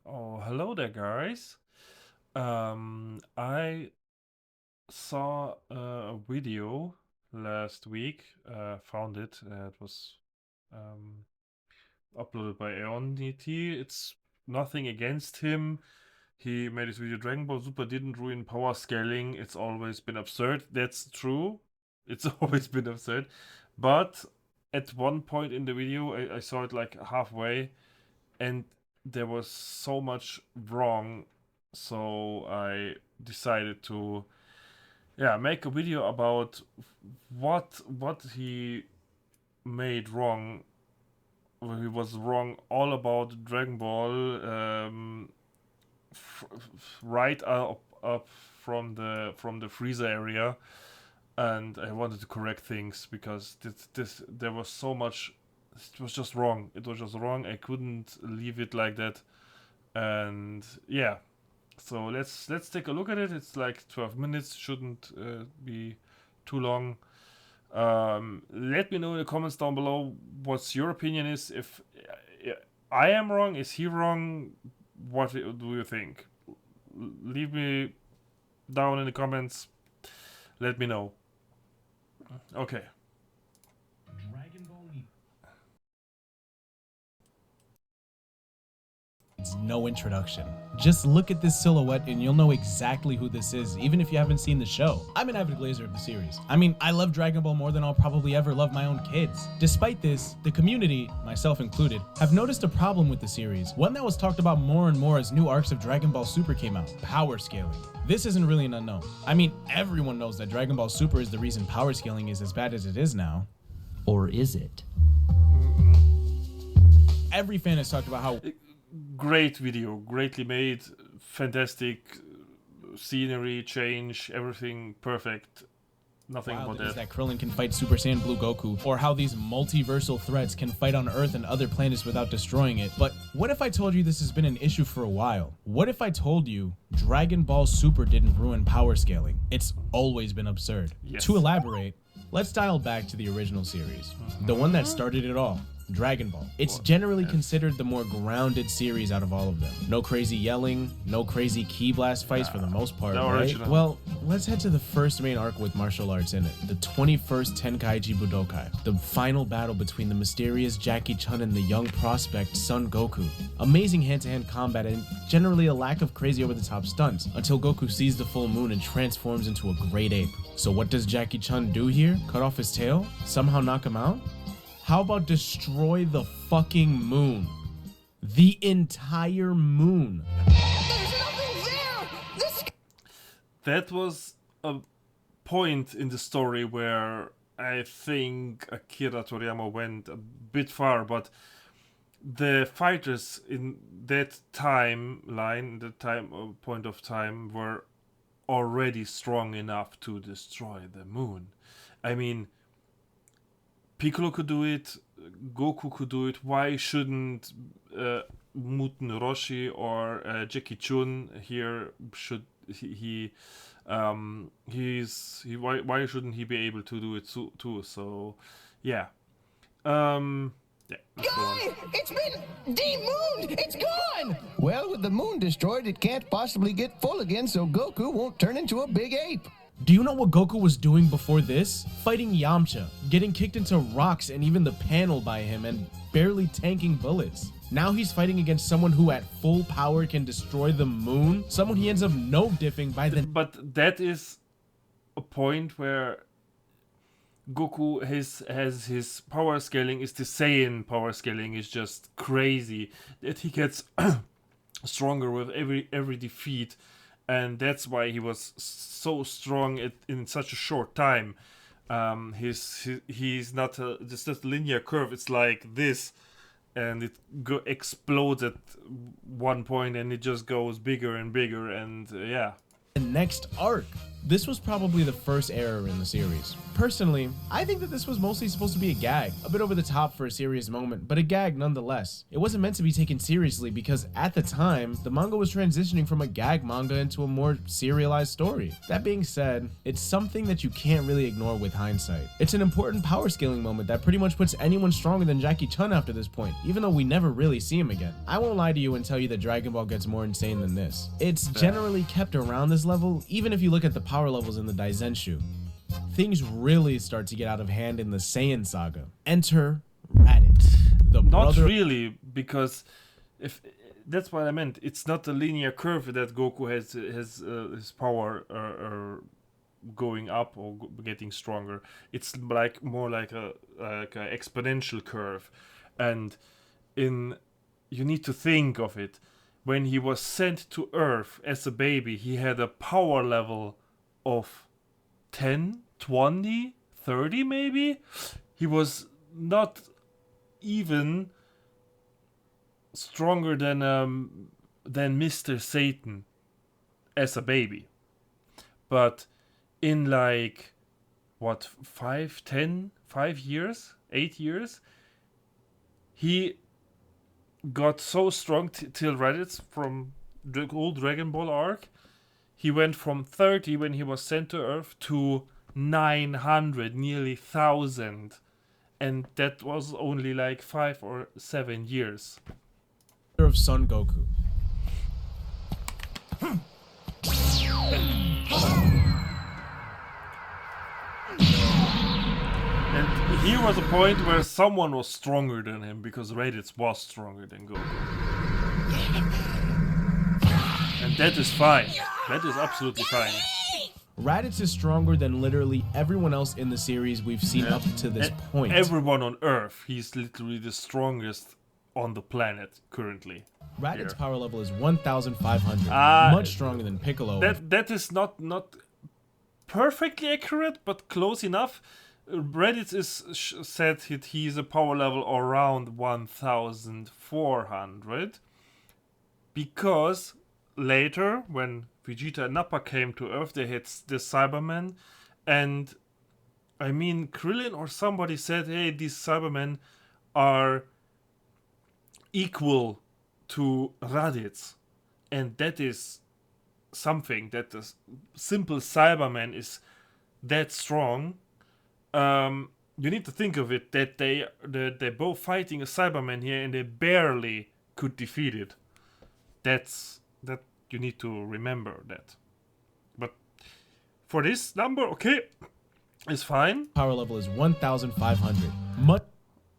Oh, hello there, guys. I saw a video last week. Found it. It was um, uploaded by Aeonity. It's nothing against him. He made his video. Dragon Ball Super didn't ruin power scaling. It's always been absurd. That's true. It's always been absurd. But at one point in the video, I saw it like halfway, and there was so much wrong, so I decided to make a video about what he made wrong. He was wrong all about Dragon Ball, right up from the freezer area, and I wanted to correct things because this there was so much. It was just wrong. It was just wrong. I couldn't leave it like that. And yeah, so let's take a look at it. It's like 12 minutes. Shouldn't be too long. Let me know in the comments down below what's your opinion is. If I am wrong, is he wrong? What do you think? Leave me down in the comments. Let me know. Okay. No introduction. Just look at this silhouette and you'll know exactly who this is, even if you haven't seen the show. I'm an avid glazer of the series. I mean, I love Dragon Ball more than I'll probably ever love my own kids. Despite this, the community, myself included, have noticed a problem with the series, one that was talked about more and more as new arcs of Dragon Ball Super came out: power scaling. This isn't really an unknown. I mean, everyone knows that Dragon Ball Super is the reason power scaling is as bad as it is now. Or is it? Every fan has talked about how Great video, greatly made, fantastic scenery change, everything perfect. Nothing wild about it is that. that Krillin can fight Super Saiyan Blue Goku, or how these multiversal threats can fight on Earth and other planets without destroying it. But what if I told you this has been an issue for a while? What if I told you Dragon Ball Super didn't ruin power scaling? It's always been absurd. Yes. To elaborate, let's dial back to the original series, the one that started it all. Dragon Ball. It's generally considered the more grounded series out of all of them. No crazy yelling, no crazy ki blast fights for the most part, the right? original. Well, let's head to the first main arc with martial arts in it, the 21st Tenkaichi Budokai, the final battle between the mysterious Jackie Chun and the young prospect Son Goku. Amazing hand-to-hand combat and generally a lack of crazy over-the-top stunts, until Goku sees the full moon and transforms into a great ape. So what does Jackie Chun do here? Cut off his tail? Somehow knock him out? How about destroy the fucking moon? The entire moon. There's nothing there! This... That was a point in the story where I think Akira Toriyama went a bit far, but the fighters in that timeline, the point of time, were already strong enough to destroy the moon. I mean, Piccolo could do it, Goku could do it. Why shouldn't Muten Roshi or Jackie Chun here? Should why shouldn't he be able to do it too? So yeah. Let's go on. Guy! It's been de-mooned! It's gone! Well, with the moon destroyed, it can't possibly get full again, so Goku won't turn into a big ape. Do you know what Goku was doing before this? Fighting Yamcha, getting kicked into rocks and even the panel by him, and barely tanking bullets. Now he's fighting against someone who at full power can destroy the moon, someone he ends up no-diffing by the... But that is a point where Goku has his power scaling is the Saiyan power scaling is just crazy. That he gets stronger with every defeat, and that's why he was so strong in such a short time. He's not just a linear curve. It's like this, and it explodes at one point, and it just goes bigger and bigger, and yeah. next arc. This was probably the first error in the series. Personally, I think that this was mostly supposed to be a gag, a bit over the top for a serious moment, but a gag nonetheless. It wasn't meant to be taken seriously because at the time, the manga was transitioning from a gag manga into a more serialized story. That being said, it's something that you can't really ignore with hindsight. It's an important power scaling moment that pretty much puts anyone stronger than Jackie Chun after this point, even though we never really see him again. I won't lie to you and tell you that Dragon Ball gets more insane than this. It's generally kept around this level, even if you look at the power levels in the Daizenshu. Things really start to get out of hand in the Saiyan saga. Enter Raditz, the brother. Not really, because if that's what I meant. It's not a linear curve that Goku has his power going up or getting stronger. It's like more like a exponential curve, and you need to think of it. When he was sent to Earth as a baby, he had a power level of 10, 20, 30 maybe. He was not even stronger than Mr. Satan as a baby. But in like what 5 years, 8 years, he got so strong till Raditz from the old Dragon Ball arc. He went from 30 when he was sent to Earth to 900, nearly 1,000. And that was only like 5 or 7 years. Of Son Goku. And here was a point where someone was stronger than him, because Raditz was stronger than Goku. And that is fine. That is absolutely fine. Raditz is stronger than literally everyone else in the series we've seen up to this point. Everyone on Earth, he's literally the strongest on the planet currently. Raditz's power level is 1,500, much stronger than Piccolo. That is not perfectly accurate, but close enough. Raditz is said he's a power level around 1,400, because later when Vegeta and Nappa came to Earth, they had the Cybermen, and I mean Krillin or somebody said, hey, these Cybermen are equal to Raditz, and that is something that the simple Cyberman is that strong. You need to think of it that they're both fighting a Cyberman here, and they barely could defeat it. That you need to remember that. But for this number, okay, it's fine. Power level is 1,500.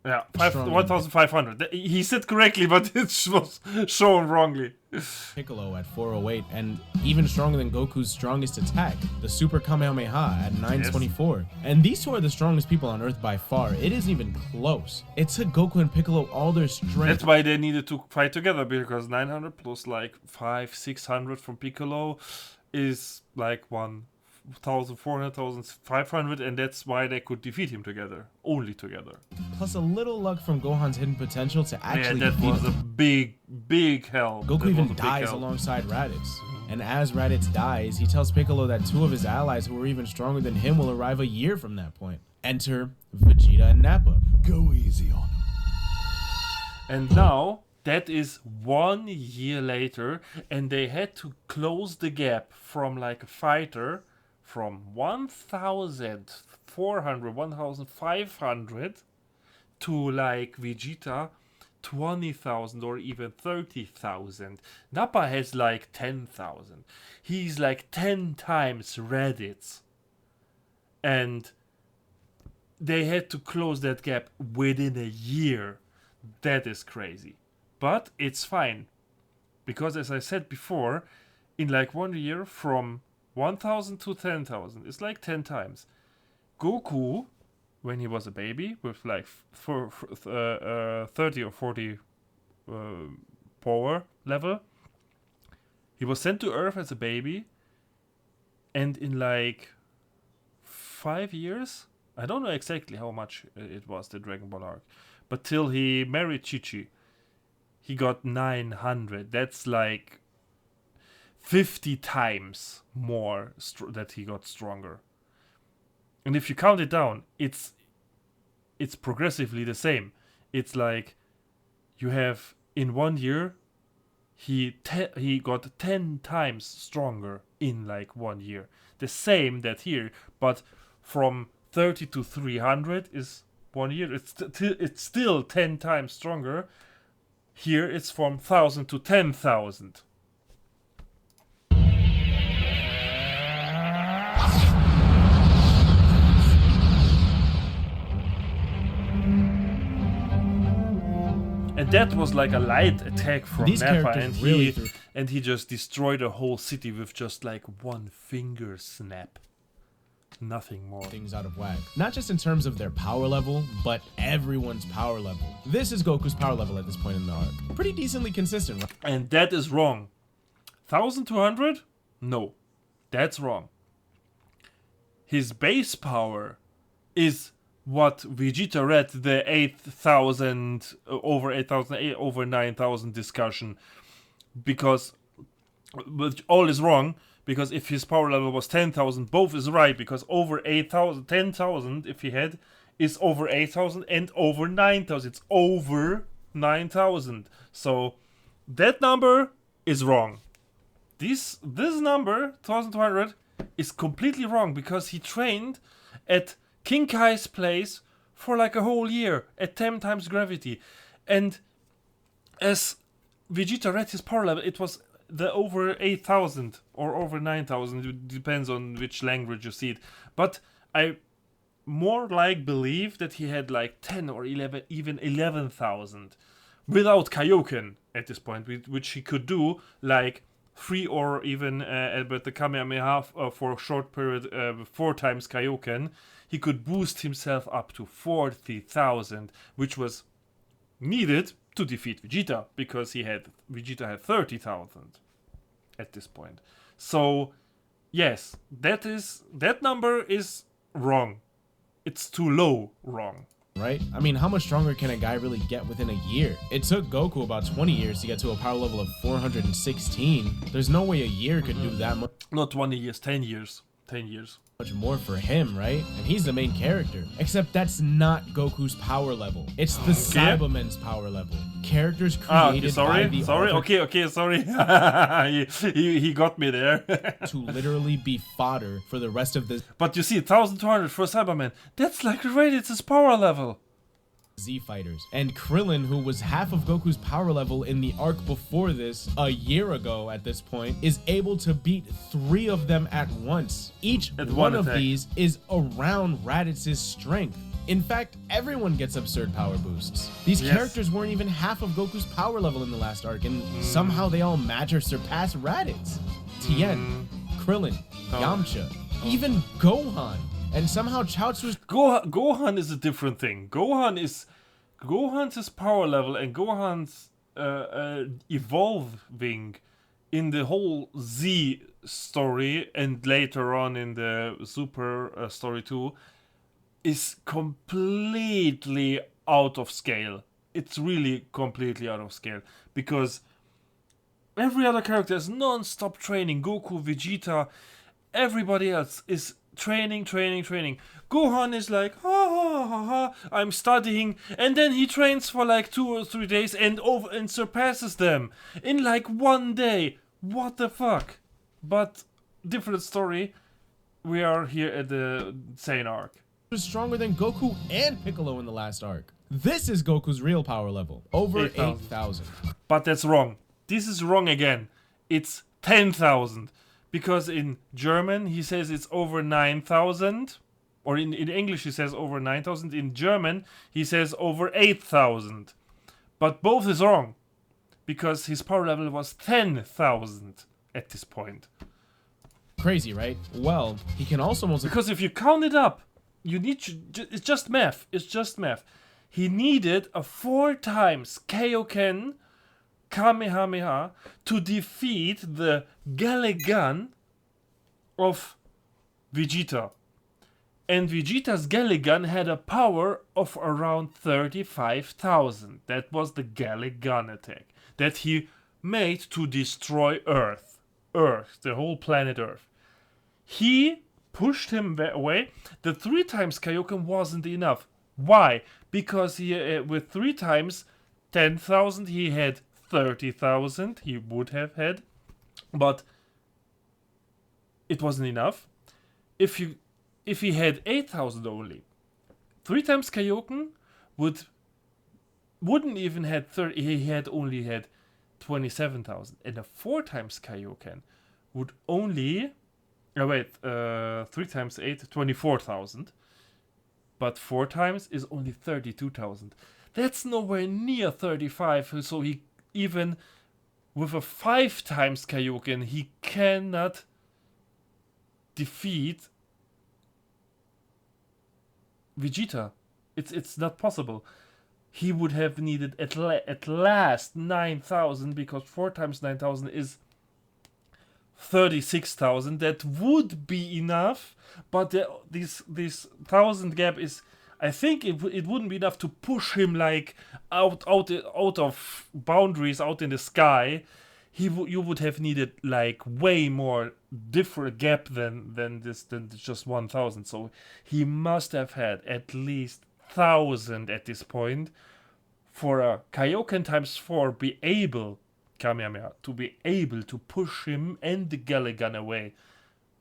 Yeah, 1,500. He said correctly, but it was shown wrongly. Piccolo at 408, and even stronger than Goku's strongest attack, the Super Kamehameha at 924. Yes. And these two are the strongest people on Earth by far. It isn't even close. It took Goku and Piccolo all their strength. That's why they needed to fight together, because 900 plus like 600 from Piccolo is like 1,400, 1,500, and that's why they could defeat him together. Only together. Plus a little luck from Gohan's hidden potential to actually defeat him. That was a big help. Goku even dies alongside Raditz. And as Raditz dies, he tells Piccolo that two of his allies who are even stronger than him will arrive a year from that point. Enter Vegeta and Nappa. Go easy on him. And now, that is 1 year later, and they had to close the gap from like a fighter from 1,400, 1,500 to like Vegeta 20,000 or even 30,000. Nappa has like 10,000. He's like 10 times Raditz. And they had to close that gap within a year. That is crazy. But it's fine. Because as I said before, in like 1 year from 1,000 to 10,000, it's like 10 times. Goku, when he was a baby, with like 30 or 40 power level, he was sent to Earth as a baby, and in like 5 years, I don't know exactly how much it was, the Dragon Ball arc, but till he married Chi-Chi, he got 900. That's like 50 times more that he got stronger. And if you count it down, it's progressively the same. It's like you have in 1 year he got 10 times stronger in like 1 year. The same that here, but from 30 to 300 is 1 year. It's still 10 times stronger. Here it's from 1,000 to 10,000. And that was like a light attack from These Nappa, characters really threw and he just destroyed a whole city with just like one finger snap. Nothing more. things out of whack. Not just in terms of their power level, but everyone's power level. This is Goku's power level at this point in the arc. Pretty decently consistent, right? And that is wrong. 1,200? No. That's wrong. His base power is what Vegeta read the 8,000, over 8,000, over 9,000 discussion. Because all is wrong. Because if his power level was 10,000, both is right. Because over 8,000, 10,000, if he had, is over 8,000 and over 9,000. It's over 9,000. So that number is wrong. This number, 1,200, is completely wrong. Because he trained at King Kai's place for like a whole year at 10 times gravity. And as Vegeta read his power level, it was the over 8,000 or over 9,000. It depends on which language you see it. But I more like believe that he had like 10 or 11, even 11,000 without Kaioken at this point, which he could do like 3 or even but the Kamehameha for a short period, 4 times Kaioken. He could boost himself up to 40,000, which was needed to defeat Vegeta, because Vegeta had 30,000 at this point. So yes, that number is wrong. It's too low wrong. Right? I mean, how much stronger can a guy really get within a year? It took Goku about 20 years to get to a power level of 416. There's no way a year could do that much. Not 20 years, 10 years. 10 years. Much more for him, right? And he's the main character. Except that's not Goku's power level. It's the Cybermen's power level. Characters created by the author sorry. he got me there. to literally be fodder for the rest of the But you see, 1,200 for Cyberman. That's like rated his power level. Z fighters. And Krillin, who was half of Goku's power level in the arc before this, a year ago at this point, is able to beat 3 of them at once. Each one of these is around Raditz's strength. In fact, everyone gets absurd power boosts. These characters weren't even half of Goku's power level in the last arc, and somehow they all match or surpass Raditz. Tien, Krillin, Yamcha, even Gohan. And somehow Chaozu's Gohan is a different thing. Gohan's power level and Gohan's evolving in the whole Z story and later on in the Super story too is completely out of scale. It's really completely out of scale, because every other character is non-stop training. Goku, Vegeta, everybody else is training. Gohan is like, I'm studying, and then he trains for like 2 or 3 days and surpasses them in like 1 day. What the fuck? But different story. We are here at the Saiyan arc. was stronger than Goku and Piccolo in the last arc. This is Goku's real power level, over 8,000. But that's wrong. This is wrong again. It's 10,000. Because in German he says it's over 9,000, or in English he says over 9,000. In German he says over 8,000. But both is wrong, because his power level was 10,000 at this point. Crazy, right? Well, he can also because if you count it up, you need to, it's just math. It's just math. He needed a 4 times Kaioken Kamehameha to defeat the Galligan of Vegeta. And Vegeta's Galligan had a power of around 35,000. That was the Galligan attack that he made to destroy Earth. Earth, the whole planet Earth. He pushed him away. The 3 times Kaioken wasn't enough. Why? Because he with 3 times 10,000, he had 30,000. He would have had, but it wasn't enough. If he had 8,000 only, 3 times Kaioken wouldn't even had 30. He had only had 27,000, and a 4 times Kaioken would only 3 times 8, 24,000. But 4 times is only 32,000. That's nowhere near 35. So he, even with a 5 times Kaioken, he cannot defeat Vegeta. It's not possible. He would have needed at last 9,000, because 4 times 9,000 is 36,000. That would be enough, but this 1,000 gap is, I think it wouldn't be enough to push him like out of boundaries, out in the sky. You would have needed like way more different gap than just 1,000. So he must have had at least 1,000 at this point for a Kaioken times 4 be able to push him and the Galigan away.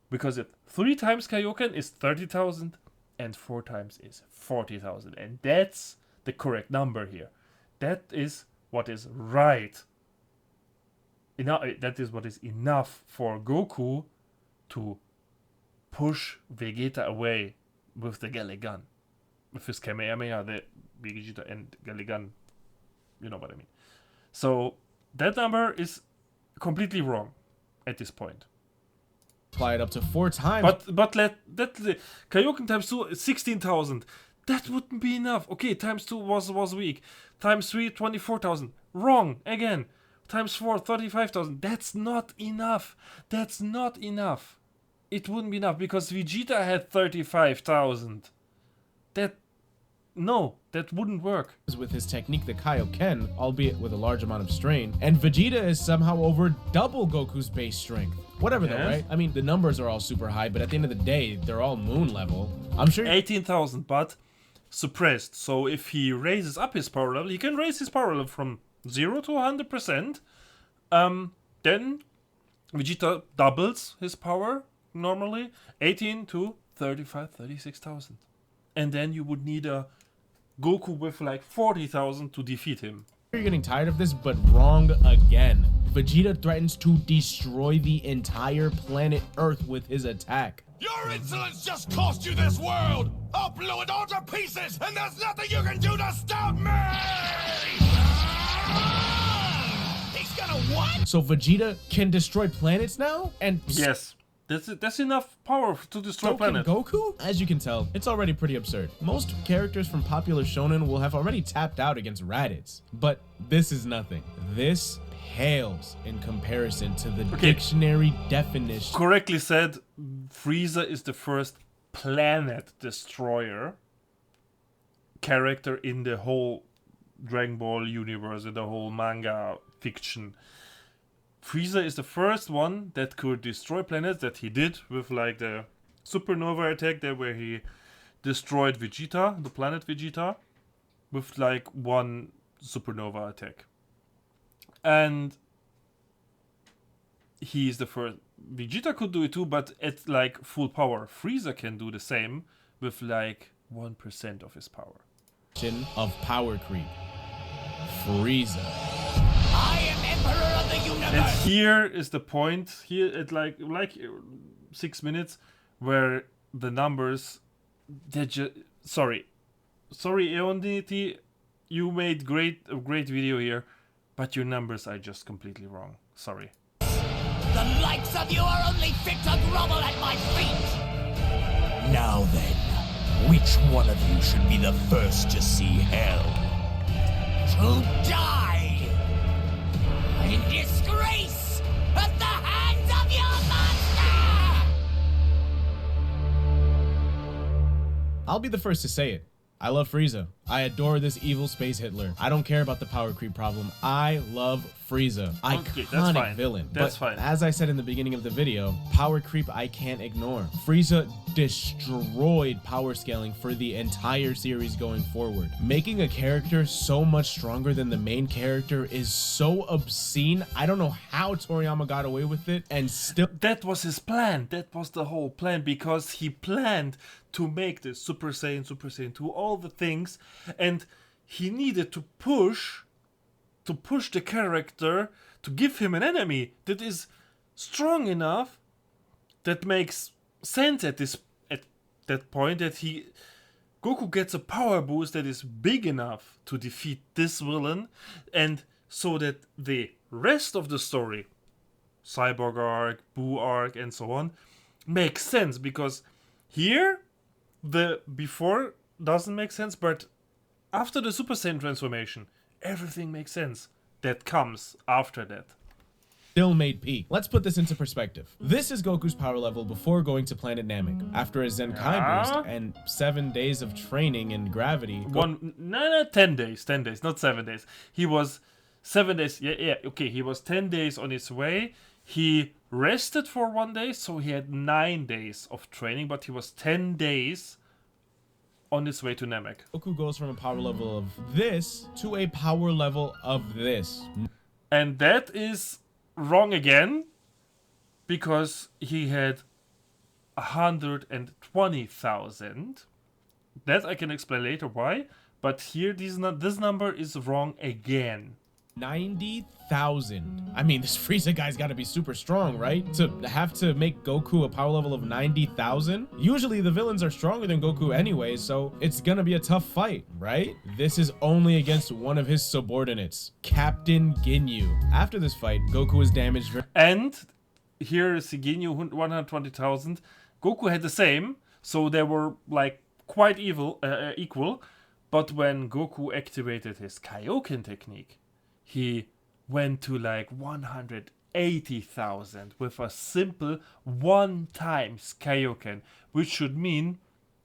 Because 3 times Kaioken is 30,000 and 4 times is 40,000. And that's the correct number here. That is what is right. That is what is enough for Goku to push Vegeta away with the Galigan. With his Kamehameha, the Vegeta and Galigan. You know what I mean. So that number is completely wrong at this point. Apply it up to 4 times. But Kaioken times 2 is 16,000. That wouldn't be enough. Okay, times 2 was weak. Times 3, 24,000. Wrong again. Times 4, 35,000. That's not enough. That's not enough. It wouldn't be enough because Vegeta had 35,000. That wouldn't work. With his technique, the Kaioken, albeit with a large amount of strain, and Vegeta is somehow over double Goku's base strength. Whatever though, right? I mean, the numbers are all super high, but at the end of the day, they're all moon level. I'm sure 18,000, but suppressed. So if he raises up his power level, he can raise his power level from 0 to 100%. Then Vegeta doubles his power normally, 18 to 35, 36,000. And then you would need a Goku with like 40,000 to defeat him. You're getting tired of this, but wrong again. Vegeta threatens to destroy the entire planet Earth with his attack. Your insolence just cost you this world! I'll blow it all to pieces, and there's nothing you can do to stop me! He's gonna what? So Vegeta can destroy planets now? And yes. That's enough power to destroy so planet. Goku? As you can tell, it's already pretty absurd. Most characters from popular shonen will have already tapped out against Raditz. But this is nothing. This pales in comparison to the dictionary definition. Correctly said, Frieza is the first planet destroyer character in the whole Dragon Ball universe, in the whole manga fiction. Frieza is the first one that could destroy planets, that he did with like the supernova attack there where he destroyed Vegeta, the planet Vegeta, with like one supernova attack. And he's the first. Vegeta could do it too, but at like full power. Frieza can do the same with like 1% of his power. Of power creep. Frieza. I am Emperor of the Universe! And here is the point, here at like 6 minutes, where the numbers, they're just, sorry Eonity, you made a great video here, but your numbers are just completely wrong. Sorry. The likes of you are only fit to grovel at my feet! Now then, which one of you should be the first to see hell? To die! In disgrace at the hands of your master! I'll be the first to say it. I love Frieza. I adore this evil space Hitler. I don't care about the power creep problem. I love Frieza. Okay, that's Iconic fine. villain. That's But fine. as I said in the beginning of the video, power creep I can't ignore. Frieza destroyed power scaling for the entire series going forward. Making a character so much stronger than the main character is so obscene. I don't know how Toriyama got away with it and still... That was his plan. That was the whole plan, because he planned to make this Super Saiyan 2, all the things, and he needed to push the character, to give him an enemy that is strong enough, that makes sense at that point, that Goku gets a power boost that is big enough to defeat this villain, and so that the rest of the story, Cyborg arc, Buu arc, and so on, makes sense, because here the before doesn't make sense, but after the Super Saiyan transformation, everything makes sense that comes after that. Still made peak. Let's put this into perspective. This is Goku's power level before going to planet Namek. After a Zenkai boost and 7 days of training in gravity. 10 days, not 7 days. He was 7 days, okay, he was 10 days on his way. He rested for 1 day, so he had 9 days of training, but he was 10 days on his way to Namek. Goku goes from a power level of this to a power level of this. And that is wrong again, because he had 120,000. That I can explain later why, but here this number is wrong again. 90,000. I mean, this Frieza guy's got to be super strong, right? To have to make Goku a power level of 90,000? Usually the villains are stronger than Goku anyway, so it's gonna be a tough fight, right? This is only against one of his subordinates, Captain Ginyu. After this fight, Goku is damaged. And here is Ginyu 120,000. Goku had the same, so they were like quite equal. But when Goku activated his Kaioken technique, he went to like 180,000 with a simple 1 times Kaioken, which should mean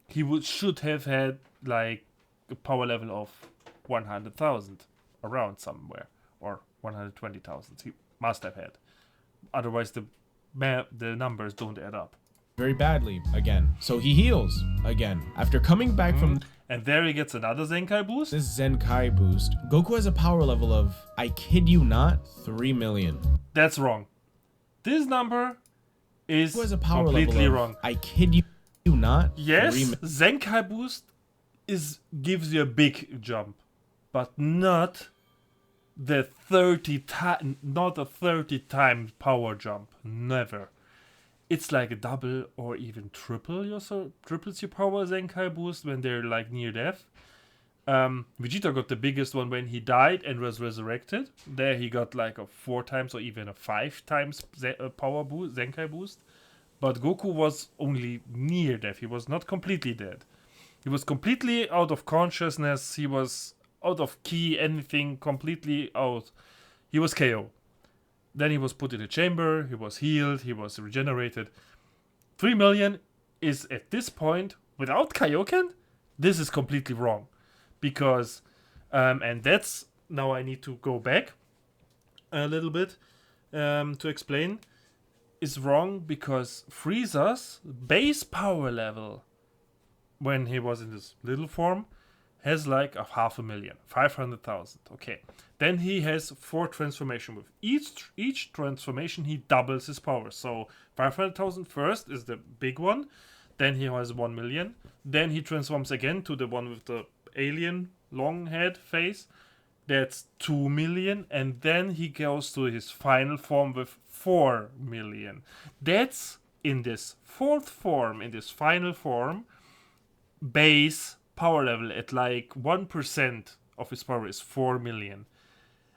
he should have had like a power level of 100,000 around somewhere, or 120,000. He must have had. Otherwise, the numbers don't add up. Very badly again. So he heals again. After coming back from... And there he gets another Zenkai boost. This Zenkai boost, Goku has a power level of, I kid you not, 3 million. That's wrong. This number is Goku has a power completely level of, wrong. I kid you not, Yes, 3 million. Zenkai boost gives you a big jump, but not the 30 times power jump. Never. It's like a double or even triples your power Zenkai boost when they're like near death. Vegeta got the biggest one when he died and was resurrected. There he got like a 4 times or even a 5 times power boost, Zenkai boost. But Goku was only near death. He was not completely dead. He was completely out of consciousness. He was out of ki, anything, completely out. He was KO. Then he was put in a chamber, he was healed, he was regenerated. 3 million is at this point, without Kaioken, this is completely wrong. Because, and that's, now I need to go back a little bit to explain, is wrong because Frieza's base power level, when he was in this little form, has like a 500,000, 500,000. Okay. Then he has 4 transformation. With each transformation, he doubles his power. So 500,000 first is the big one. Then he has 1 million. Then he transforms again to the one with the alien long head face. That's 2 million. And then he goes to his final form with 4 million. That's in this 4th form, in this final form, base power level at like 1% of his power is 4 million.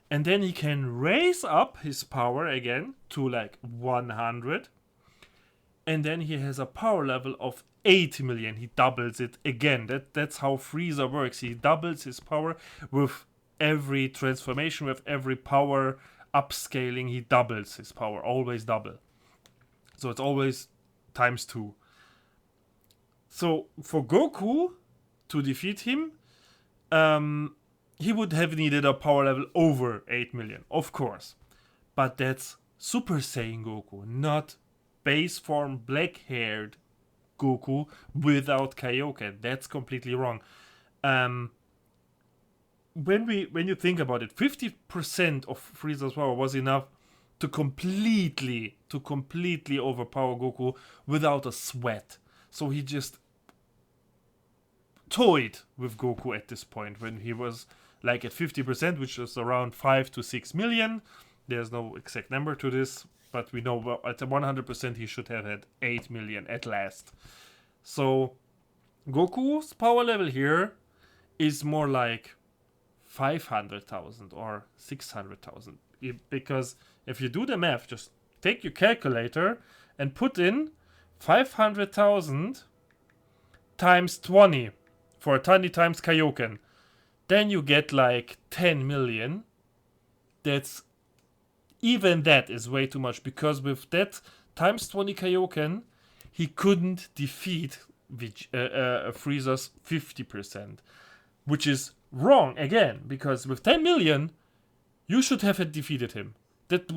And then he can raise up his power again to like 100. And then he has a power level of 80 million. He doubles it again. That's how Frieza works. He doubles his power with every transformation, with every power upscaling. He doubles his power, always double. So it's always times 2. So for Goku to defeat him, he would have needed a power level over 8 million, of course. But that's Super Saiyan Goku, not base form black-haired Goku without Kaioken. That's completely wrong. When you think about it, 50% of Frieza's power was enough to completely overpower Goku without a sweat. So he just toyed with Goku at this point when he was like at 50%, which is around 5 to 6 million. There's no exact number to this, but we know at 100% he should have had 8 million at last. So Goku's power level here is more like 500,000 or 600,000. Because if you do the math, just take your calculator and put in 500,000 times 20 for 20 times Kaioken. Then you get like 10 million. Even that is way too much, because with that times 20 Kaioken, he couldn't defeat Frieza's 50%. Which is wrong again, because with 10 million, you should have defeated him. That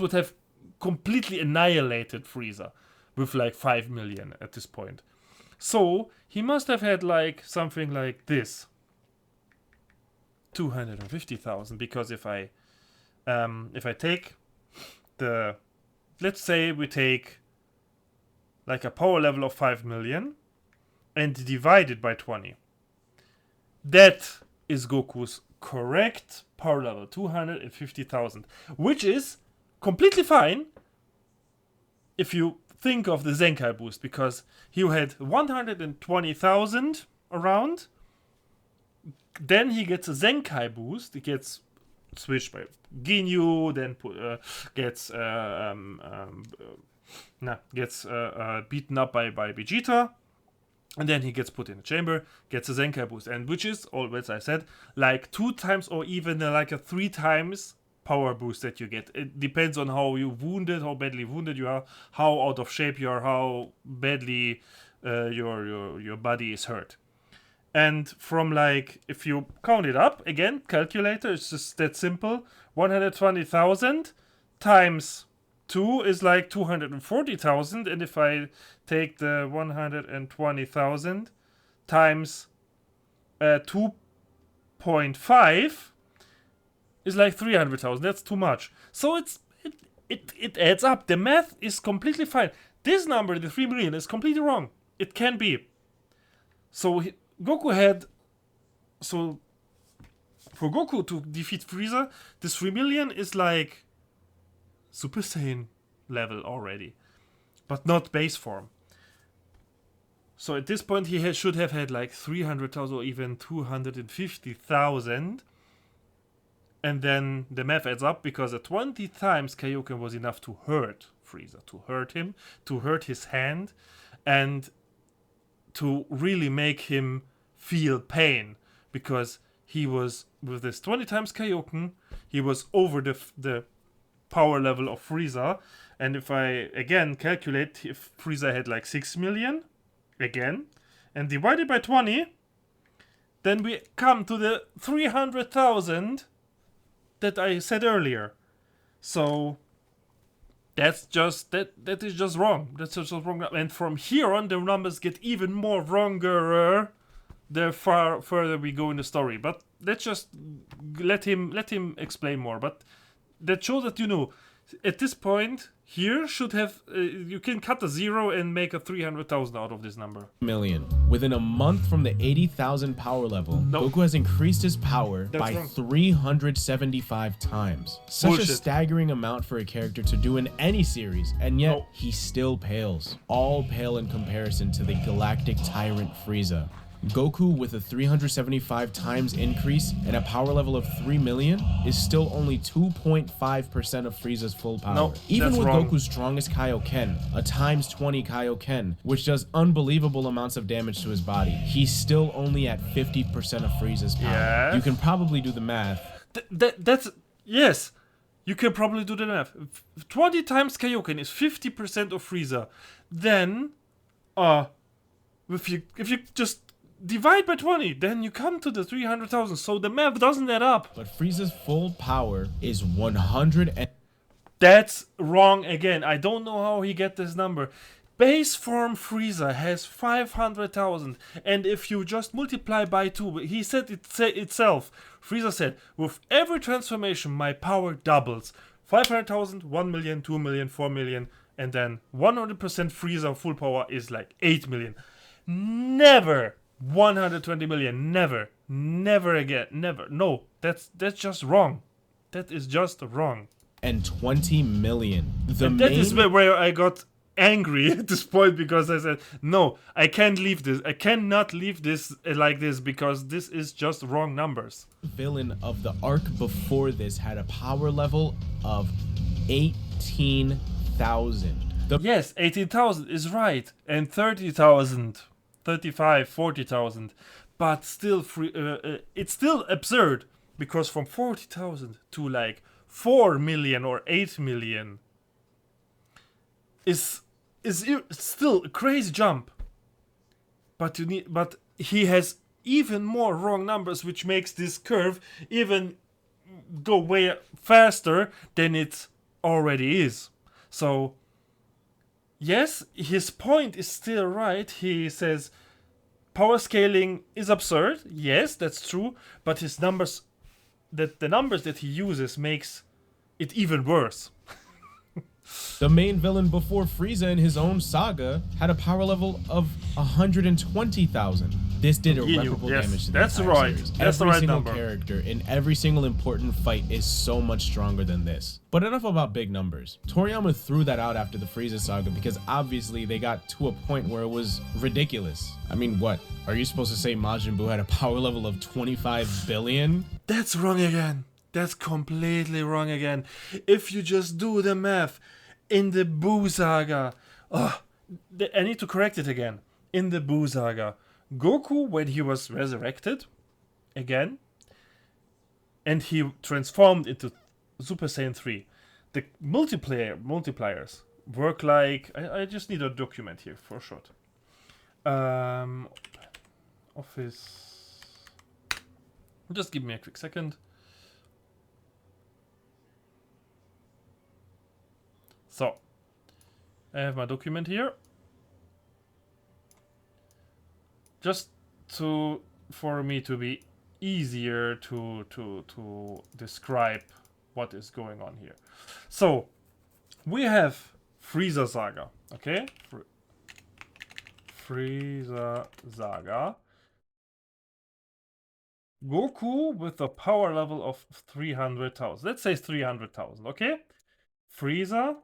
would have completely annihilated Frieza with like 5 million at this point. So he must have had like something like this, 250,000. Because if I take let's say we take like a power level of 5 million and divide it by 20. That is Goku's correct power level, 250,000, which is completely fine if you think of the Zenkai boost, because he had 120,000 around. Then he gets a Zenkai boost. He gets switched by Ginyu, then gets beaten up by Vegeta. And then he gets put in a chamber, gets a Zenkai boost, and which is always, I said, like 2 times or even like a 3 times power boost that you get. It depends on how badly wounded you are, how out of shape you are, how badly your body is hurt. And from like, if you count it up, again, calculator, it's just that simple. 120,000 times 2 is like 240,000, and if I take the 120,000 times 2.5 is like 300,000. That's too much. So it adds up. The math is completely fine. This number, the 3 million, is completely wrong. It can be. So Goku had. So for Goku to defeat Frieza, this 3 million is like Super Saiyan level already, but not base form. So at this point he should have had like 300,000 or even 250,000, and then the math adds up, because at 20 times Kaioken was enough to hurt Frieza, to hurt him, to hurt his hand, and to really make him feel pain, because he was, with this 20 times Kaioken, he was over the power level of Frieza. And if I again calculate, if Frieza had like 6 million again and divide it by 20, then we come to the 300,000 that I said earlier. So that's just that is just wrong. That's just wrong. And from here on, the numbers get even more wronger the further we go in the story. But let's just let him explain more. But that shows that, at this point here should have you can cut a 0 and make a 300,000 out of this number. Million. Within a month from the 80,000 power level, Goku has increased his power by 375 times. Such Bullshit. A staggering amount for a character to do in any series, and yet he still pales. All pale in comparison to the galactic tyrant Frieza. Goku, with a 375 times increase and a power level of 3 million, is still only 2.5% of Frieza's full power. No, even that's with wrong. Goku's strongest Kaioken, a times 20 Kaioken, which does unbelievable amounts of damage to his body, he's still only at 50% of Frieza's power. Yes. You can probably do the math. That's yes. You can probably do the math. 20 times Kaioken is 50% of Frieza. Then, if you just divide by 20, then you come to the 300,000. So the math doesn't add up. But Frieza's full power is 100 and... That's wrong again. I don't know how he get this number. Base form Frieza has 500,000, and if you just multiply by 2, he said itself, Frieza said, with every transformation my power doubles. 500,000, 1 million, 2 million, 4 million, and then 100% Frieza full power is like 8 million. Never 120 million, never again, never. No, that's just wrong. That is just wrong. And 20 million. That is where I got angry at this point, because I said, no, I can't leave this. I cannot leave this like this, because this is just wrong numbers. Villain of the arc before this had a power level of 18,000. Yes, 18,000 is right, and 30,000, 35, 40,000, but still it's still absurd, because from 40,000 to like 4 million or 8 million is still a crazy jump. But he has even more wrong numbers, which makes this curve even go way faster than it already is. So yes, his point is still right. He says power scaling is absurd. Yes, that's true, but his numbers, the numbers that he uses, makes it even worse. The main villain before Frieza in his own saga had a power level of 120,000. This did irreparable damage to the entire series. That's the right single number. Character in every single important fight is so much stronger than this. But enough about big numbers. Toriyama threw that out after the Frieza saga because obviously they got to a point where it was ridiculous. I mean, what? Are you supposed to say Majin Buu had a power level of 25 billion? That's wrong again. That's completely wrong again. If you just do the math, in the Buu saga, I need to correct it again. In the Buu saga, Goku, when he was resurrected again, and he transformed into Super Saiyan 3, the multipliers work like... I just need a document here for short. Office... Just give me a quick second. So, I have my document here. Just for me to be easier to describe what is going on here. So, we have Frieza Saga, okay? Frieza Saga. Goku with a power level of 300,000. Let's say 300,000, okay? Frieza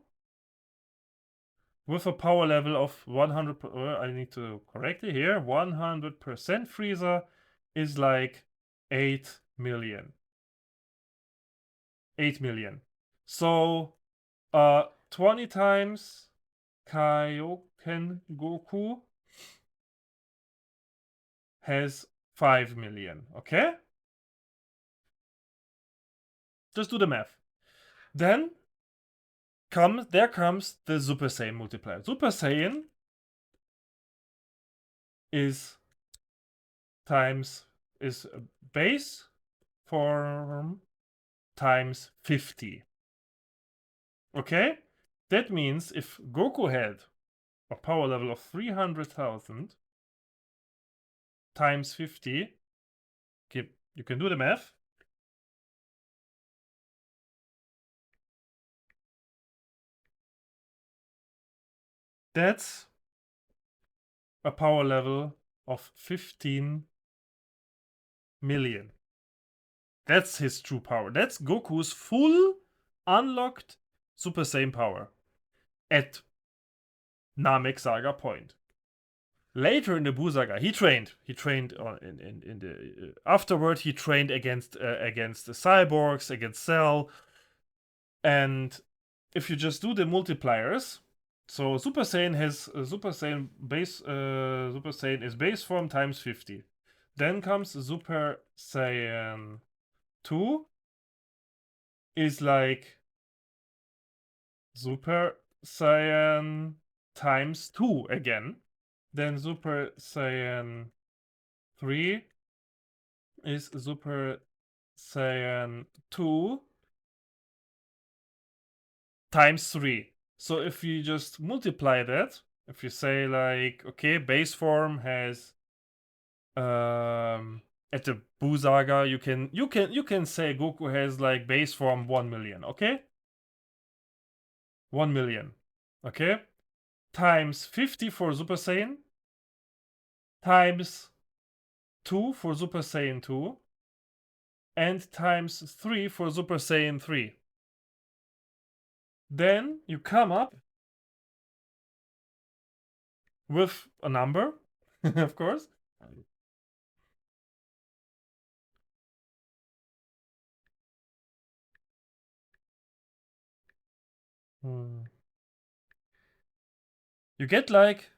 with a power level of 100, I need to correct it here, 100% Frieza is like 8 million. 8 million. So, 20 times Kaioken Goku has 5 million, okay? Just do the math. Then there comes the Super Saiyan multiplier. Super Saiyan is base form times 50. Okay? That means if Goku had a power level of 300,000 times 50, okay, you can do the math. That's a power level of 15 million. That's his true power. That's Goku's full unlocked Super Saiyan power at Namek Saga point. Later in the Buu Saga, he trained. He trained in the afterward. He trained against the cyborgs, against Cell, and if you just do the multipliers. So Super Saiyan has Super Saiyan base. Super Saiyan is base form times 50. Then comes Super Saiyan 2. Is like Super Saiyan times 2 again. Then Super Saiyan 3 is Super Saiyan 2 times 3. So if you just multiply that, if you say like, okay, base form has at the Buu Saga, you can say Goku has like base form 1 million, okay? 1 million, okay? Times 50 for Super Saiyan, times 2 for Super Saiyan 2, and times 3 for Super Saiyan 3. Then you come up with a number, of course. You get like,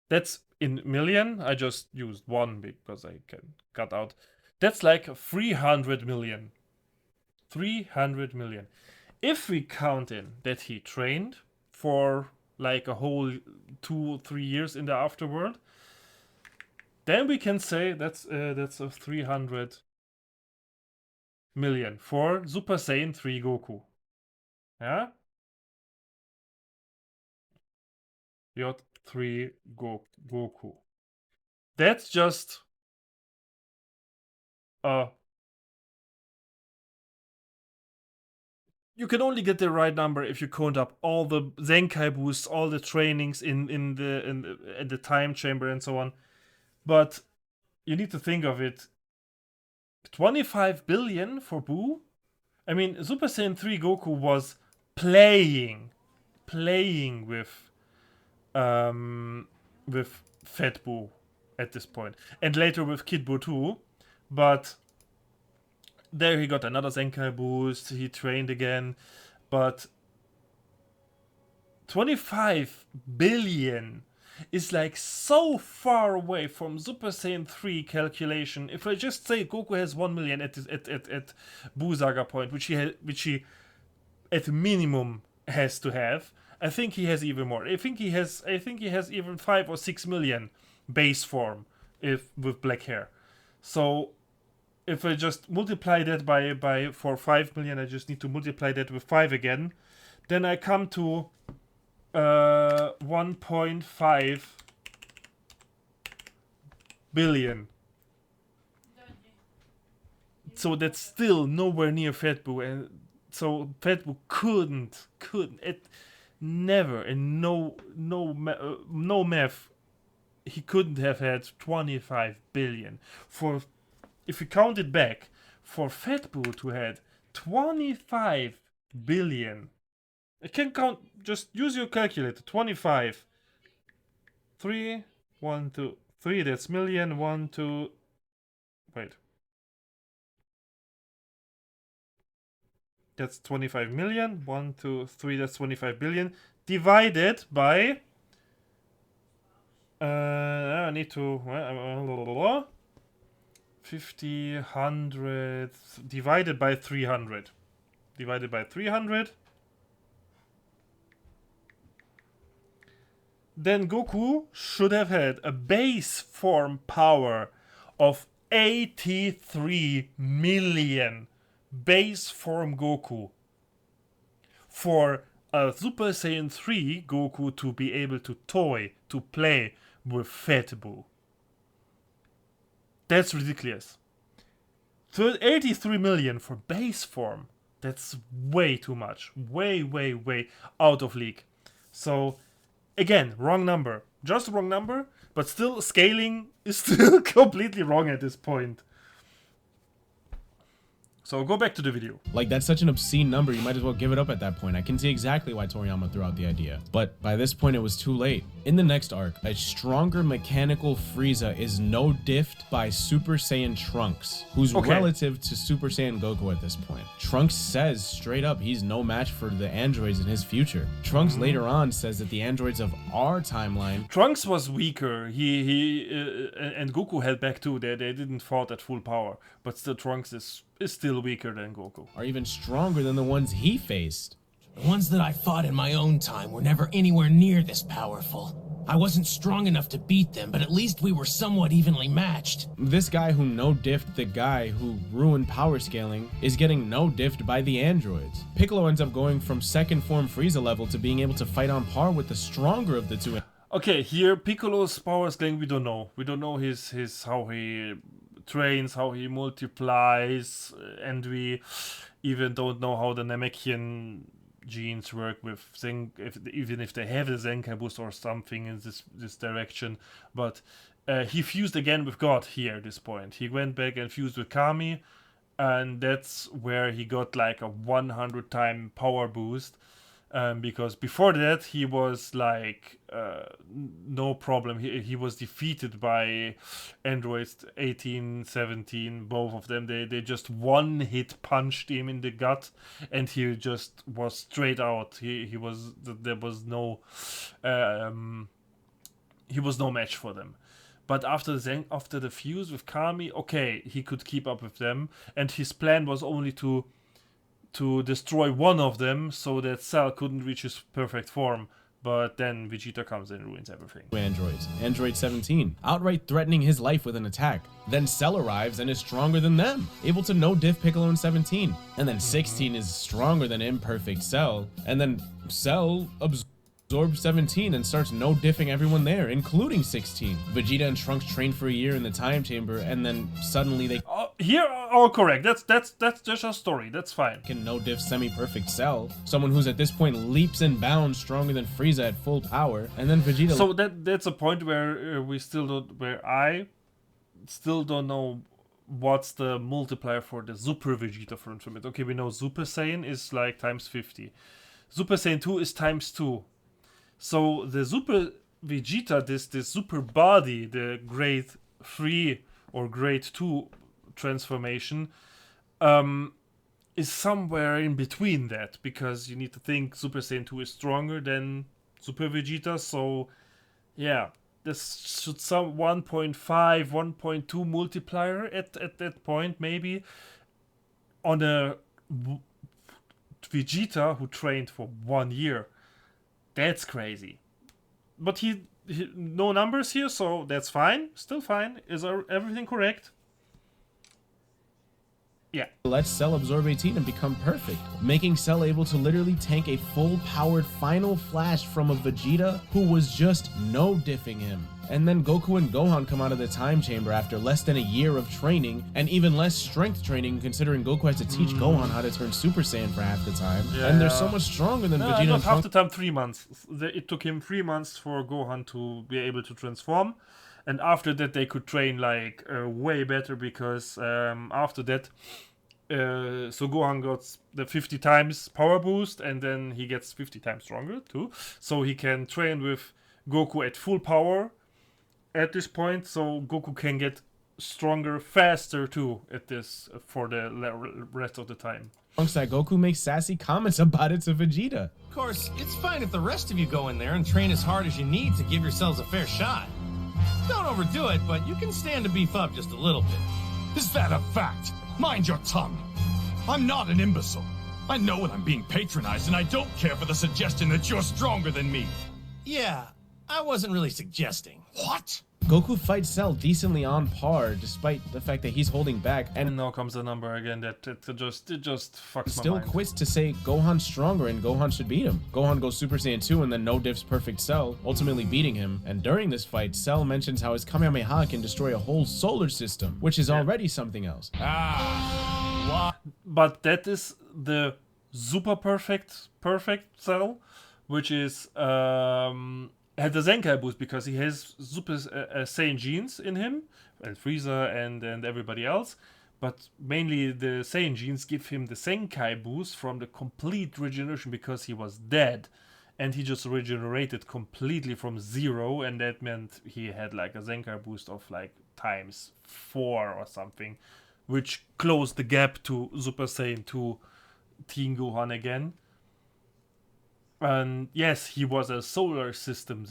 that's in million. I just used 1 because I can cut out. That's like 300 million. 300 million. If we count in that he trained for like a whole 2-3 years in the afterworld, then we can say that's a 300 million for Super Saiyan 3 Goku. Yeah? J3 Goku. That's just you can only get the right number if you count up all the Zenkai boosts, all the trainings in the time chamber and so on. But you need to think of it. 25 billion for Buu? I mean, Super Saiyan 3 Goku was playing with Fat Buu at this point, and later with Kid Buu too. But there he got another Zenkai boost, he trained again, but 25 billion is like so far away from Super Saiyan 3 calculation. If I just say Goku has 1 million at Buu Saga point, which he at minimum has to have, I think he has even more. I think he has even 5 or 6 million base form with black hair. So if I just multiply that by for 5 million, I just need to multiply that with 5 again. Then I come to 1.5 billion. So that's still nowhere near Fat Buu, and so Fat Buu couldn't it never, and no math, he couldn't have had 25 billion. For if you count it back, for Fat Buu to had 25 billion. I can count, just use your calculator. 25. 3, 1, 2, 3, that's million. 1, 2, wait. That's 25 million. 1, 2, 3, that's 25 billion. Divided by... I need to... 50, 100... Divided by 300. Divided by 300. Then Goku should have had a base form power of 83 million. Base form Goku. For a Super Saiyan 3 Goku to be able to play with Fat Buu. That's ridiculous. 83 million for base form. That's way too much. Way out of league. So, again, wrong number. Just wrong number, but still scaling is still completely wrong at this point. So go back to the video. Like, that's such an obscene number, you might as well give it up at that point. I can see exactly why Toriyama threw out the idea. But by this point, it was too late. In the next arc, a stronger mechanical Frieza is no diffed by Super Saiyan Trunks, who's relative to Super Saiyan Goku at this point. Trunks says straight up he's no match for the androids in his future. Trunks later on says that the androids of our timeline... Trunks was weaker. And Goku held back too. They didn't fight at full power. But still, Trunks is still weaker than Goku. Are even stronger than the ones he faced. The ones that I fought in my own time were never anywhere near this powerful. I wasn't strong enough to beat them, but at least we were somewhat evenly matched. This guy who no-diffed the guy who ruined power scaling is getting no-diffed by the androids. Piccolo ends up going from second form Frieza level to being able to fight on par with the stronger of the two. Okay, here Piccolo's power scaling we don't know. We don't know his how he trains, how he multiplies, and we even don't know how the Namekian genes work with even if they have the Zenkai boost or something in this direction. But he fused again with God here at this point. He went back and fused with Kami, and that's where he got like a 100-time power boost. Because before that he was like no problem. He was defeated by androids 18, 17, both of them. They just one hit punched him in the gut, and he just was straight out. He was no match for them. But after the fuse with Kami, okay, he could keep up with them, and his plan was only to destroy one of them so that Cell couldn't reach his perfect form. But then Vegeta comes and ruins everything. Androids. Android 17, outright threatening his life with an attack. Then Cell arrives and is stronger than them, able to no-diff Piccolo in 17. And then 16 is stronger than imperfect Cell. And then Cell absorbs 17 and starts no-diffing everyone there, including 16. Vegeta and Trunks train for a year in the time chamber, and then suddenly they here all correct. That's just a story. That's fine. can no-diff semi-perfect Cell, someone who's at this point leaps and bounds stronger than Frieza at full power, and then Vegeta. So that's a point where I still don't know what's the multiplier for the Super Vegeta from it. Okay, we know Super Saiyan is like times 50. Super Saiyan 2 is times 2. So the Super Vegeta, this super body, the grade 3 or grade 2 transformation, is somewhere in between that, because you need to think Super Saiyan 2 is stronger than Super Vegeta. So yeah, this should some 1.5, 1.2 multiplier at that point, maybe on a Vegeta who trained for 1 year. That's crazy. But he no numbers here, so that's fine. Still fine. Is everything correct? Yeah. lets Cell absorb 18 and become perfect, making Cell able to literally tank a full-powered final flash from a Vegeta who was just no-diffing him. And then Goku and Gohan come out of the time chamber after less than a year of training, and even less strength training considering Goku has to teach Gohan how to turn Super Saiyan for half the time. Yeah, and they're so much stronger than Vegeta not and half Trunks. the time, 3 months. It took him 3 months for Gohan to be able to transform. And after that they could train like way better, because after that so Gohan got the 50 times power boost, and then he gets 50 times stronger too. So he can train with Goku at full power at this point, so Goku can get stronger faster too at this for the rest of the time. Alongside Goku makes sassy comments about it to Vegeta. Of course, it's fine if the rest of you go in there and train as hard as you need to give yourselves a fair shot. Don't overdo it, but you can stand to beef up just a little bit. Is that a fact? Mind your tongue. I'm not an imbecile. I know when I'm being patronized, and I don't care for the suggestion that you're stronger than me. Yeah, I wasn't really suggesting. What? Goku fights Cell decently on par, despite the fact that he's holding back, And and now comes the number again that it just fucks still my mind. quits to say Gohan's stronger and Gohan should beat him. Gohan goes Super Saiyan 2 and then no-diffs perfect Cell, ultimately beating him. And during this fight, Cell mentions how his Kamehameha can destroy a whole solar system, which is already something else. But that is the super perfect Cell, which is had the Zenkai boost because he has Super Saiyan genes in him, and Frieza and everybody else. But mainly the Saiyan genes give him the Zenkai boost from the complete regeneration, because he was dead. And he just regenerated completely from 0, and that meant he had like a Zenkai boost of like times 4 or something, which closed the gap to Super Saiyan 2 Teen Gohan again. And yes, he was a solar system,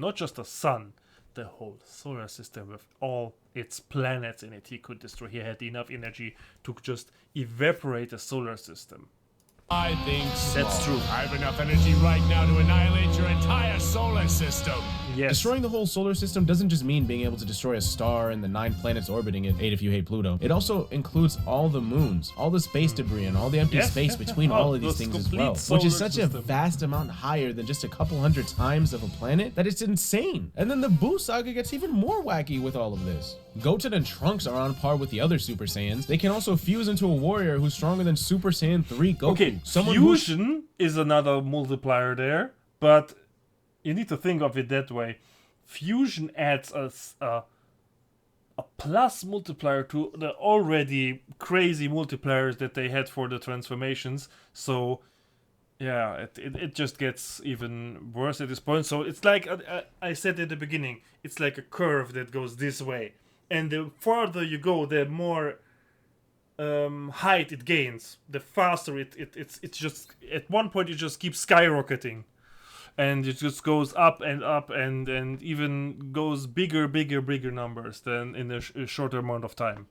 not just a sun, the whole solar system with all its planets in it he could destroy. He had enough energy to just evaporate a solar system. I think so. That's true. I have enough energy right now to annihilate your entire solar system. Yes. Destroying the whole solar system doesn't just mean being able to destroy a star and the 9 planets orbiting it, 8 if you hate Pluto. It also includes all the moons, all the space debris, and all the empty space between all of these things as well. Which is such a vast amount higher than just a couple hundred times of a planet that it's insane. And then the Buu saga gets even more wacky with all of this. Goten and Trunks are on par with the other Super Saiyans. They can also fuse into a warrior who's stronger than Super Saiyan 3 Goku. Okay, fusion is another multiplier there, but you need to think of it that way. Fusion adds a plus multiplier to the already crazy multipliers that they had for the transformations. So yeah, it just gets even worse at this point. So it's like I said at the beginning, it's like a curve that goes this way, and the farther you go, the more height it gains, the faster it's just at one point it just keeps skyrocketing, and it just goes up and even goes bigger numbers than in a shorter amount of time.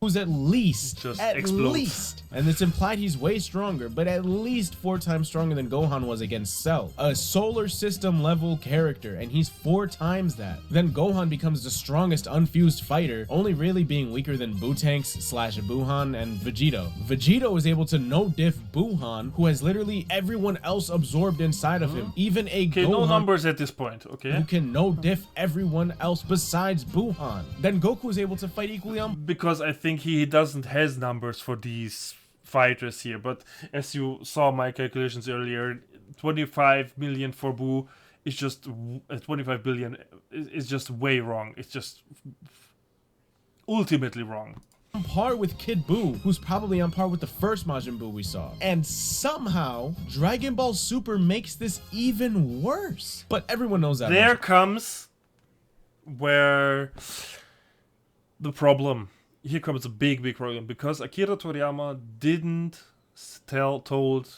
Who's at least, explodes. And it's implied he's way stronger, but at least 4 times stronger than Gohan was against Cell. A solar system level character, and he's 4 times that. Then Gohan becomes the strongest unfused fighter, only really being weaker than Bootanks / Buhan and Vegito. Vegito is able to no-diff Buhan, who has literally everyone else absorbed inside of him. Even a Okay, Gohan no numbers at this point, okay? who can no-diff everyone else besides Buhan. Then Goku is able to fight equally on... Because I think he doesn't has numbers for these fighters here, but as you saw my calculations earlier, 25 million for Buu is just 25 billion is just way wrong. It's just ultimately wrong. On par with Kid Buu, who's probably on par with the first Majin Buu we saw. And somehow, Dragon Ball Super makes this even worse. But everyone knows that. There comes where the problem. Here comes a big problem, because Akira Toriyama didn't told,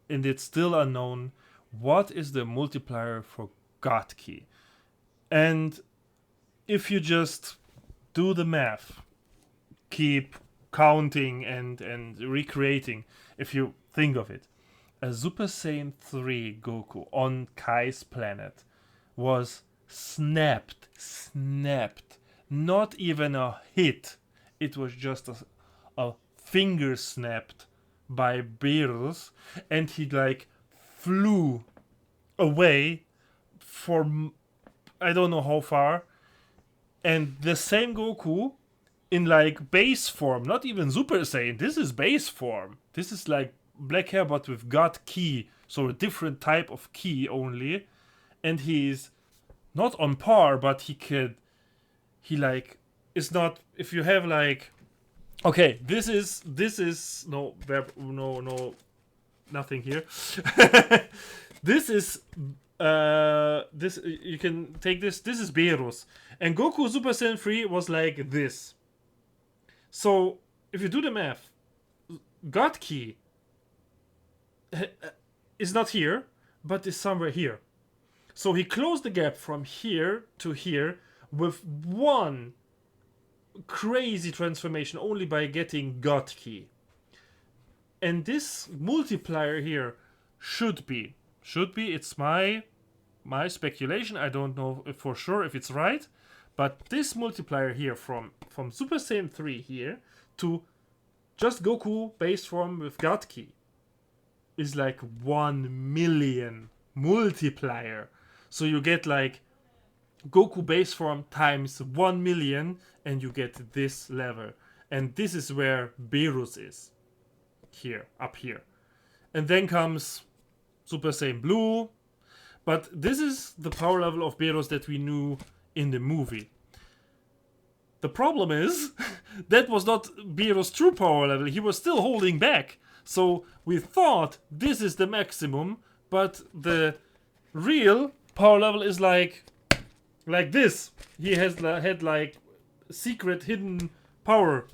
and it's still unknown, what is the multiplier for God Ki. And if you just do the math, keep counting and recreating, if you think of it, a Super Saiyan 3 Goku on Kai's planet was snapped, not even a hit. It was just a finger snapped by Beerus, and he like flew away for I don't know how far. And the same Goku in like base form, not even Super Saiyan, this is base form. This is like black hair but with God Ki, so a different type of Ki only. And he's not on par, but he like is not, if you have like, okay, this is no nothing here. This is this, you can take this is Beerus, and Goku Super Saiyan 3 was like this. So if you do the math, God Ki is not here, but is somewhere here. So he closed the gap from here to here with one crazy transformation only by getting God Ki. And this multiplier here should be, it's my speculation, I don't know if for sure if it's right, but this multiplier here from Super Saiyan 3 here to just Goku base form with God Ki is like 1 million multiplier. So you get like Goku base form times 1 million, and you get this level. And this is where Beerus is. Here, up here. And then comes Super Saiyan Blue. But this is the power level of Beerus that we knew in the movie. The problem is, that was not Beerus' true power level. He was still holding back. So we thought this is the maximum, but the real power level is like this. He has had like secret hidden power,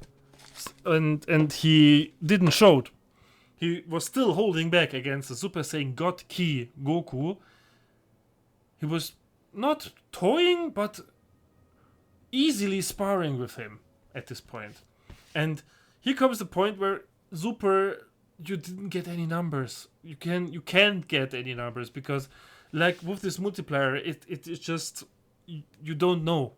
and he didn't show it. He was still holding back against the Super Saiyan God Ki Goku. He was not toying, but easily sparring with him at this point. And here comes the point where Super you didn't get any numbers. You can't get any numbers because, like with this multiplier, it's just you don't know.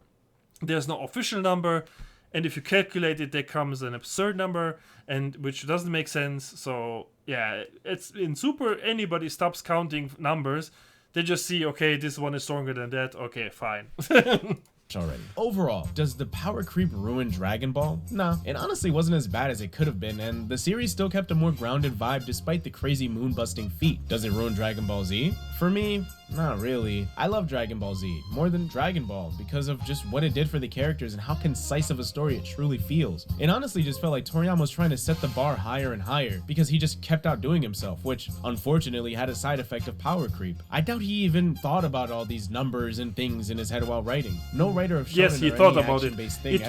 There's no official number, and if you calculate it, there comes an absurd number, and which doesn't make sense. So yeah, it's in Super. Anybody stops counting numbers, they just see, okay, this one is stronger than that. Okay, fine. Already. Overall, does the power creep ruin Dragon Ball? Nah, it honestly wasn't as bad as it could have been, and the series still kept a more grounded vibe despite the crazy moon-busting feat. Does it ruin Dragon Ball Z? For me, not really. I love Dragon Ball Z more than Dragon Ball because of just what it did for the characters and how concise of a story it truly feels. It honestly just felt like Toriyama was trying to set the bar higher and higher because he just kept outdoing himself, which unfortunately had a side effect of power creep. I doubt he even thought about all these numbers and things in his head while writing. No writer of shonen Yes, he or thought any about it. action-based thing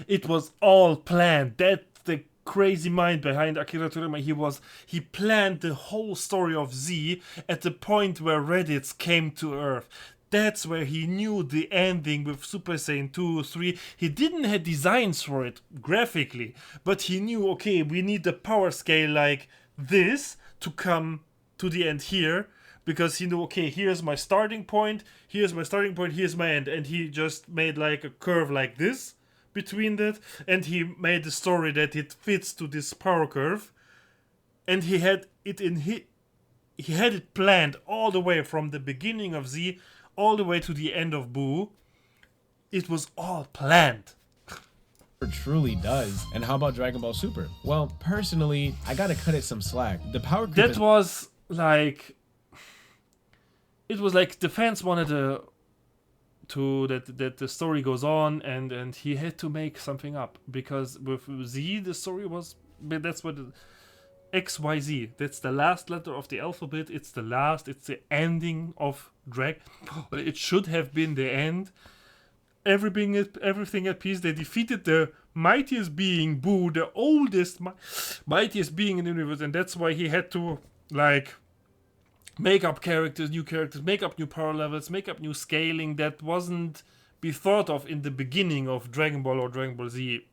It was all planned. That's the crazy mind behind Akira Toriyama. He planned the whole story of Z at the point where Reddits came to Earth. That's where he knew the ending with Super Saiyan 2, 3. He didn't have designs for it graphically, but he knew, okay, we need the power scale like this to come to the end here. Because he knew, okay, here's my starting point, here's my end. And he just made like a curve like this between that. And he made the story that it fits to this power curve. And he had it he had it planned all the way from the beginning of Z all the way to the end of Boo. It was all planned. It truly does. And how about Dragon Ball Super? Well, personally, I gotta cut it some slack. The power creep That was like... It was like the fans wanted that the story goes on, and he had to make something up, because with Z the story was, that's what XYZ, that's the last letter of the alphabet. It's the ending of Dragon. It should have been the end. Everything at peace. They defeated the mightiest being, Boo, the oldest mightiest being in the universe, and that's why he had to like make up characters, make up new power levels, make up new scaling that wasn't be thought of in the beginning of Dragon Ball or Dragon Ball Z.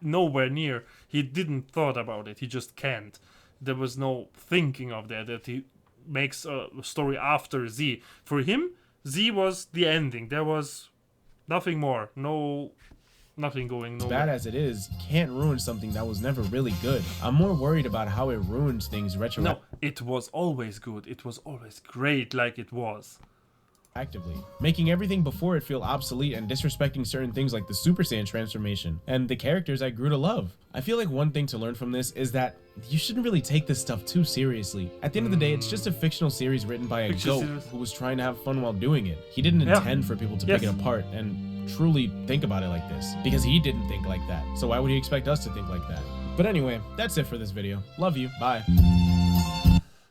Nowhere near. He didn't thought about it. He just can't. There was no thinking of that he makes a story after Z. For him, Z was the ending. There was nothing more. Nothing going nowhere. Bad as it is, can't ruin something that was never really good. I'm more worried about how it ruins things retroactively. No, it was always good. It was always great, like it was. Making everything before it feel obsolete and disrespecting certain things like the Super Saiyan transformation and the characters I grew to love. I feel like one thing to learn from this is that you shouldn't really take this stuff too seriously. At the end of the day, it's just a fictional series written by a goat who was trying to have fun while doing it. He didn't intend for people to pick it apart and truly think about it like this, because he didn't think like that. So why would he expect us to think like that? But anyway, that's it for this video. Love you. Bye.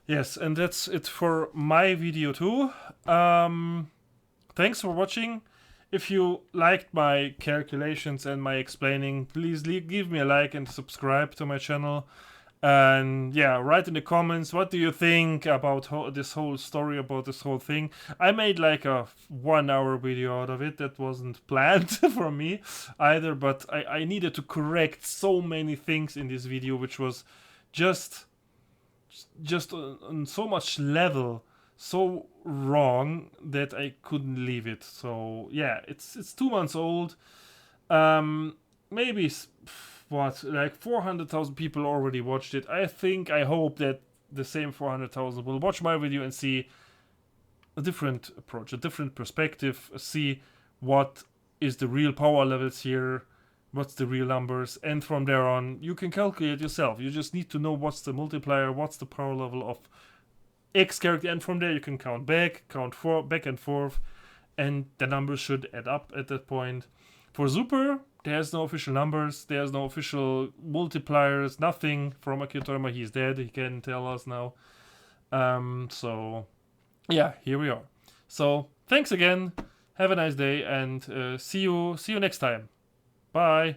Yes, and that's it for my video too. Thanks for watching. If you liked my calculations and my explaining, please give me a like and subscribe to my channel. And yeah, write in the comments, what do you think about this whole story, about this whole thing. I made like a 1-hour video out of it. That wasn't planned for me either, but I needed to correct so many things in this video, which was just on so much level so wrong that I couldn't leave it. So yeah, it's 2 months old. Maybe what, like 400,000 people already watched it. I hope that the same 400,000 will watch my video and see a different approach, a different perspective, see what is the real power levels here, what's the real numbers, and from there on you can calculate yourself. You just need to know what's the multiplier, what's the power level of X character, and from there you can count back and forth, and the numbers should add up at that point. For Super, there's no official numbers, there's no official multipliers, nothing from Akira Toriyama. He's dead, he can tell us now. So yeah, here we are. So thanks again, have a nice day, and see you next time. Bye.